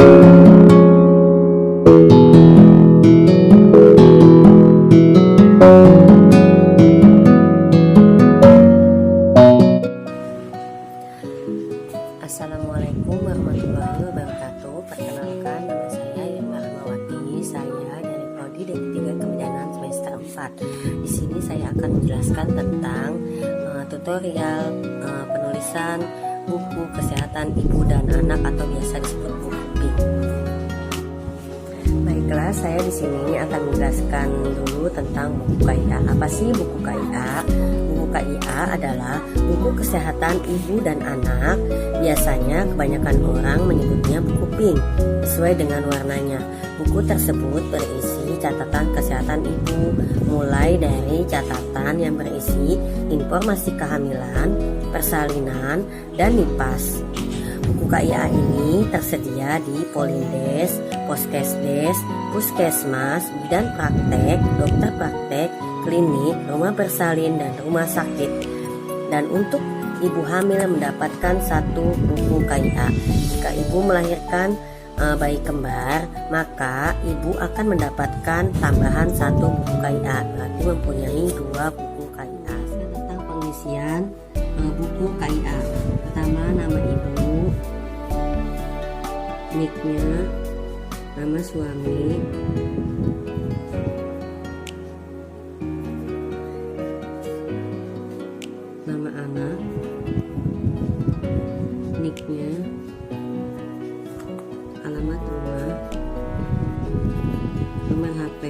Assalamualaikum warahmatullahi wabarakatuh. Perkenalkan, nama saya Yuma Rahmawati. Saya dari Prodi D3 Kebidanan semester 4. Di sini saya akan menjelaskan tentang tutorial penulisan buku kesehatan ibu dan anak atau biasa disebut buku PIK. Baiklah, saya di sini akan menjelaskan dulu tentang buku KIA. Apa sih buku KIA? Buku KIA adalah buku kesehatan ibu dan anak. Biasanya kebanyakan orang menyebutnya buku pink sesuai dengan warnanya. Buku tersebut berisi catatan kesehatan ibu, mulai dari catatan yang berisi informasi kehamilan, persalinan, dan nipas. Buku KIA ini tersedia di Polindes, Poskesdes, Puskesmas, bidan praktek, dokter praktek, klinik, rumah bersalin, dan rumah sakit. Dan untuk ibu hamil mendapatkan satu buku KIA. Jika ibu melahirkan bayi kembar, maka ibu akan mendapatkan tambahan satu buku KIA, berarti mempunyai dua buku KIA. Tentang pengisian buku KIA. Pertama, nama ibu, niknya, nama suami, nama anak, niknya, alamat rumah, nomor HP,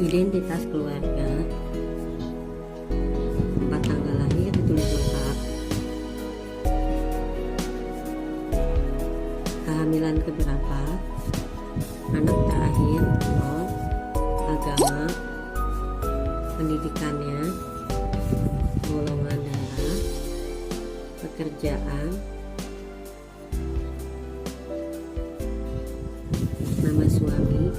identitas keluarga, tempat tanggal lahir ditulis lengkap, kehamilan keberapa, anak terakhir, agama, pendidikannya, golongan darah, pekerjaan, nama suami,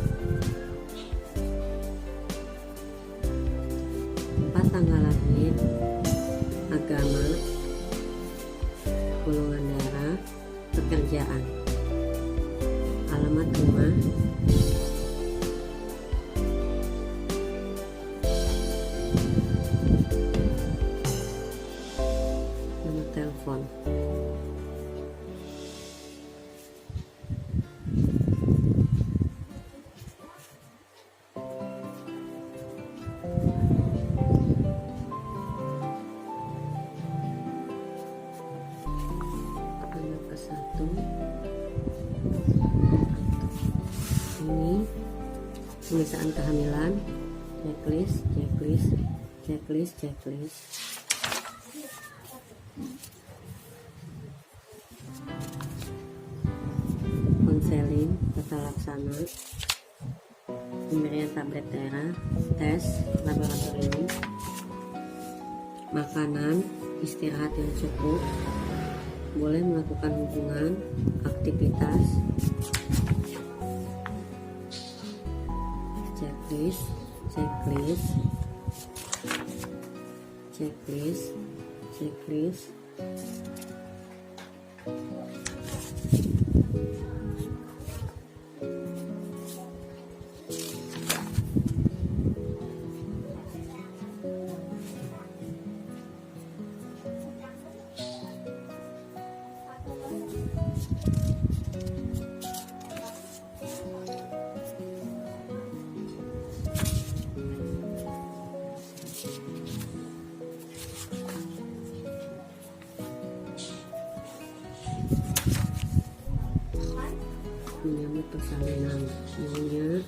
tempat tanggal lahir, agama, golongan darah, pekerjaan, alamat rumah, nomor telepon. Anak ke-1 ini pemeriksaan kehamilan, checklist. Konseling, tata laksana, pemberian tablet tera, tes laboratorium, makanan, istirahat yang cukup, boleh melakukan hubungan, aktivitas, checklist. Menyambut persalinan, maunya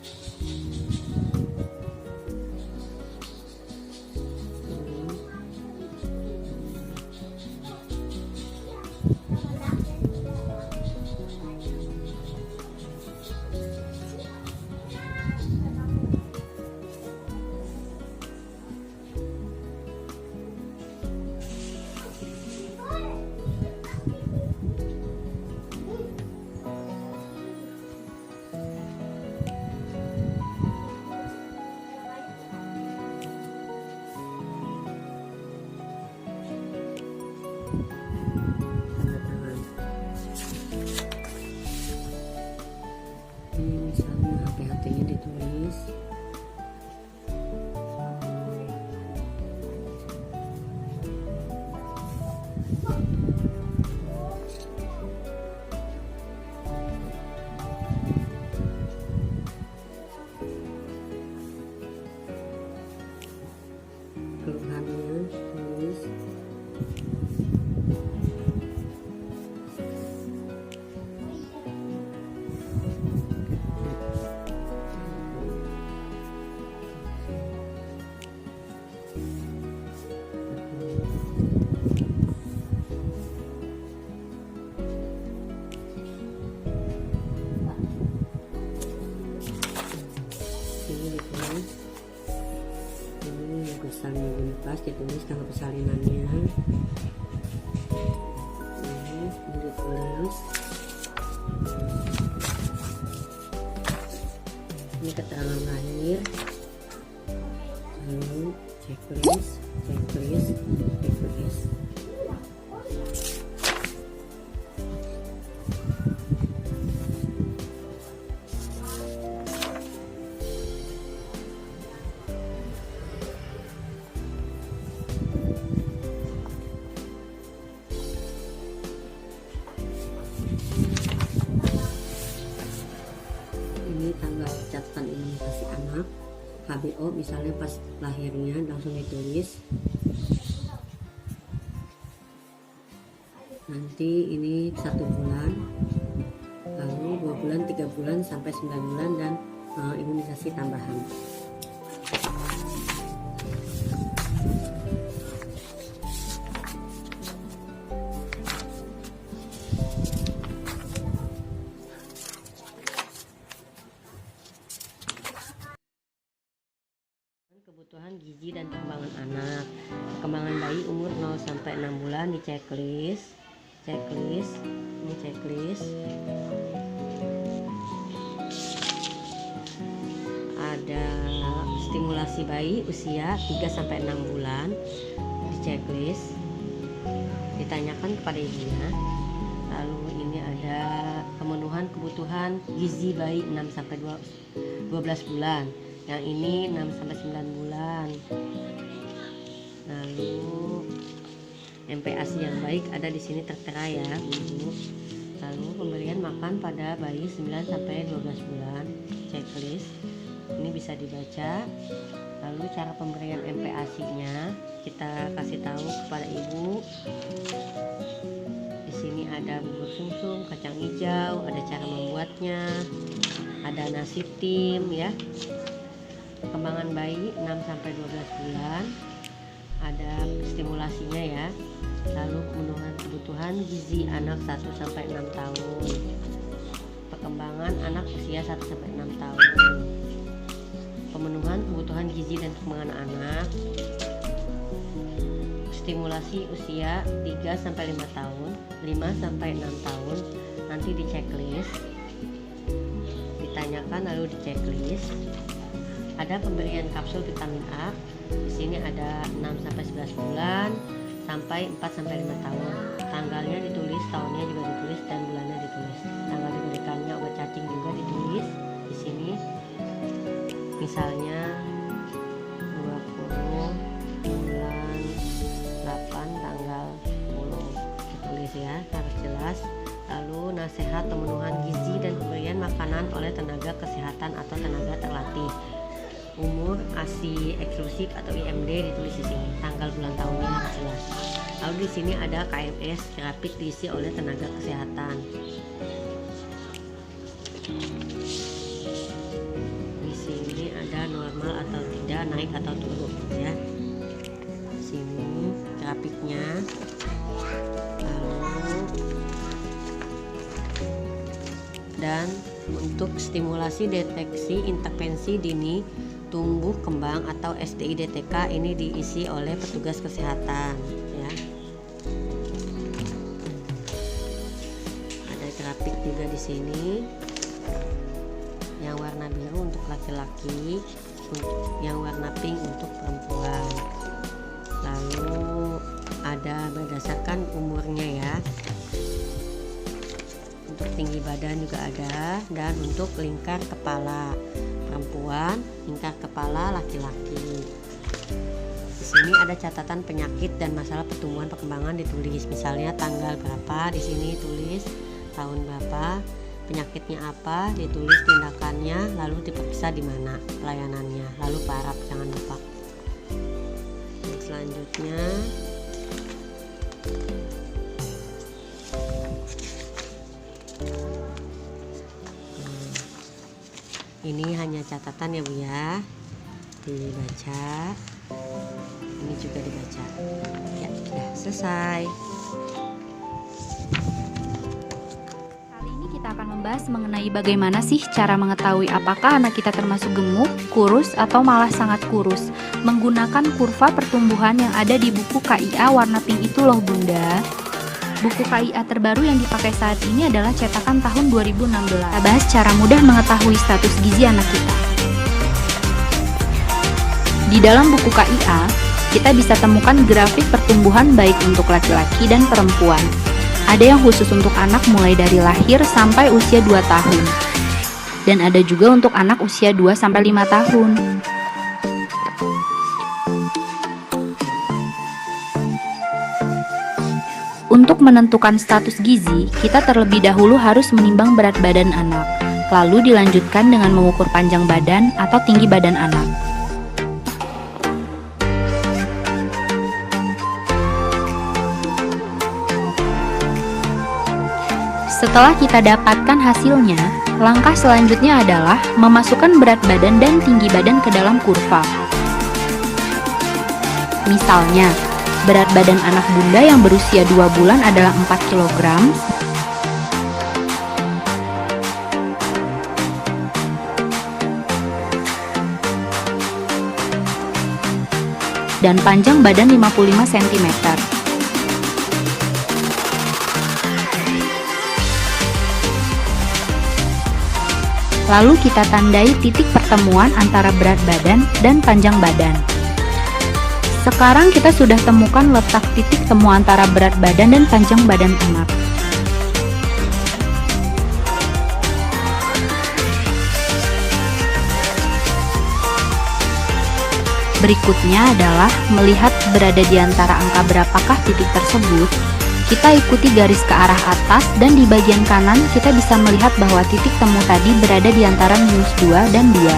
keluhannya tulis. Ini ditulis, ini lukisannya pas ditulis tanggal persalinannya. Ini ditulis, ini keterangan lahir, lalu checklist. Ini tanggal catatan imunisasi anak, HBO misalnya pas lahirnya langsung ditulis. Nanti ini 1 bulan, lalu 2 bulan, 3 bulan sampai 9 bulan, dan imunisasi tambahan. Kebutuhan gizi dan perkembangan anak. Perkembangan bayi umur 0 sampai 6 bulan di checklist. Ini checklist. Ada stimulasi bayi usia 3 sampai 6 bulan di checklist. Ditanyakan kepada ibunya. Lalu ini ada pemenuhan kebutuhan gizi bayi 6 sampai 12 bulan. Yang ini 6 sampai 9 bulan. Lalu MPASI yang baik ada di sini tertera ya, Bu. Lalu pemberian makan pada bayi 9 sampai 12 bulan, checklist. Ini bisa dibaca. Lalu cara pemberian MPASI-nya kita kasih tahu kepada ibu. Di sini ada bubur sumsum, kacang hijau, ada cara membuatnya, ada nasi tim ya. Perkembangan bayi 6 sampai 12 bulan, ada stimulasinya ya. Lalu pemenuhan kebutuhan gizi anak 1 sampai 6 tahun. Perkembangan anak usia 1 sampai 6 tahun. Pemenuhan kebutuhan gizi dan perkembangan anak. Stimulasi usia 3 sampai 5 tahun, 5 sampai 6 tahun. Nanti di checklist. Ditanyakan lalu di checklist. Ada pemberian kapsul vitamin A. Di sini ada 6 sampai 11 bulan sampai 4 sampai 5 tahun. Tanggalnya ditulis, tahunnya juga ditulis, dan bulannya ditulis. Tanggal diberikannya obat cacing juga ditulis di sini. Misalnya 20 bulan 8 tanggal 10 ditulis ya, harus jelas. Lalu nasihat pemenuhan gizi dan pemberian makanan oleh tenaga kesehatan atau tenaga terlatih. Umur, ASI eksklusif atau IMD ditulis di sini. Tanggal bulan tahunnya harus jelas. Lalu di sini ada KMS grafik diisi oleh tenaga kesehatan. Di sini ada normal atau tidak, naik atau turun ya. Di sini grafiknya. Lalu dan untuk stimulasi deteksi intervensi dini tumbuh kembang atau SDI-DTK ini diisi oleh petugas kesehatan ya. Ada grafik juga di sini. Yang warna biru untuk laki-laki, yang warna pink untuk perempuan. Lalu ada berdasarkan umurnya ya. Untuk tinggi badan juga ada, dan untuk lingkar kepala perempuan, lingkar kepala laki-laki. Di sini ada catatan penyakit dan masalah pertumbuhan perkembangan ditulis. Misalnya tanggal berapa, di sini tulis tahun berapa, penyakitnya apa, ditulis tindakannya, lalu diperiksa di mana pelayanannya, lalu paraf jangan lupa. Yang selanjutnya ini hanya catatan ya Bu ya, dibaca, ini juga dibaca. Ya, sudah selesai. Kali ini kita akan membahas mengenai bagaimana sih cara mengetahui apakah anak kita termasuk gemuk, kurus, atau malah sangat kurus menggunakan kurva pertumbuhan yang ada di buku KIA warna pink itu loh Bunda. Buku KIA terbaru yang dipakai saat ini adalah cetakan tahun 2016. Kita bahas cara mudah mengetahui status gizi anak kita. Di dalam buku KIA, kita bisa temukan grafik pertumbuhan baik untuk laki-laki dan perempuan. Ada yang khusus untuk anak mulai dari lahir sampai usia 2 tahun. Dan ada juga untuk anak usia 2 sampai 5 tahun. Untuk menentukan status gizi, kita terlebih dahulu harus menimbang berat badan anak, lalu dilanjutkan dengan mengukur panjang badan atau tinggi badan anak. Setelah kita dapatkan hasilnya, langkah selanjutnya adalah memasukkan berat badan dan tinggi badan ke dalam kurva. Misalnya, berat badan anak Bunda yang berusia 2 bulan adalah 4 kg. Dan panjang badan 55 cm. Lalu kita tandai titik pertemuan antara berat badan dan panjang badan. Sekarang kita sudah temukan letak titik temu antara berat badan dan panjang badan anak. Berikutnya adalah melihat berada di antara angka berapakah titik tersebut. Kita ikuti garis ke arah atas dan di bagian kanan kita bisa melihat bahwa titik temu tadi berada di antara -2 dan 2.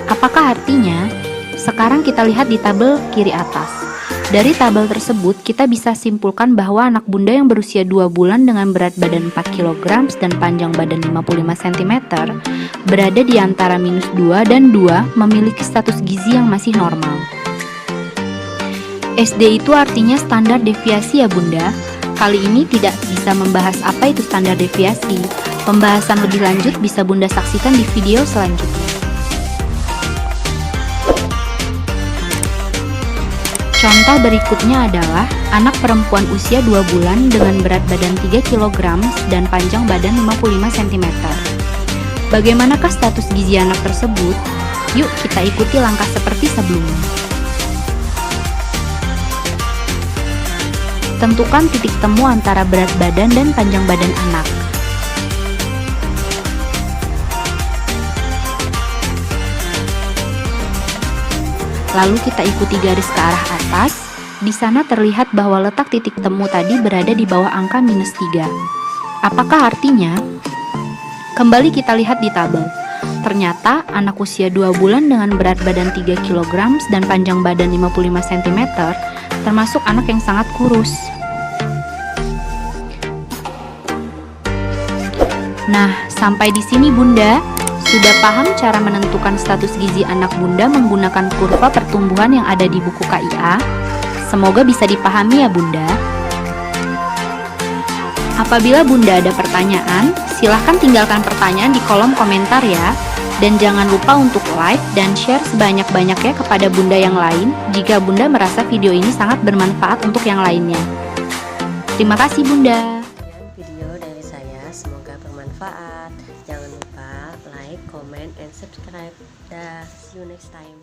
Apakah artinya? Sekarang kita lihat di tabel kiri atas. Dari tabel tersebut, kita bisa simpulkan bahwa anak Bunda yang berusia 2 bulan dengan berat badan 4 kg dan panjang badan 55 cm berada di antara -2 dan 2 memiliki status gizi yang masih normal. SD itu artinya standar deviasi ya Bunda. Kali ini tidak bisa membahas apa itu standar deviasi. Pembahasan lebih lanjut bisa Bunda saksikan di video selanjutnya. Contoh berikutnya adalah anak perempuan usia 2 bulan dengan berat badan 3 kg dan panjang badan 55 cm. Bagaimanakah status gizi anak tersebut? Yuk kita ikuti langkah seperti sebelumnya. Tentukan titik temu antara berat badan dan panjang badan anak. Lalu kita ikuti garis ke arah atas. Di sana terlihat bahwa letak titik temu tadi berada di bawah angka -3. Apakah artinya? Kembali kita lihat di tabel. Ternyata anak usia 2 bulan dengan berat badan 3 kg dan panjang badan 55 cm termasuk anak yang sangat kurus. Nah, sampai di sini Bunda. Sudah paham cara menentukan status gizi anak Bunda menggunakan kurva pertumbuhan yang ada di buku KIA? Semoga bisa dipahami ya Bunda. Apabila Bunda ada pertanyaan, silahkan tinggalkan pertanyaan di kolom komentar ya. Dan jangan lupa untuk like dan share sebanyak-banyaknya kepada Bunda yang lain jika Bunda merasa video ini sangat bermanfaat untuk yang lainnya. Terima kasih Bunda. Video dari saya semoga bermanfaat. Jangan lupa like, comment, and subscribe. Dah, see you next time.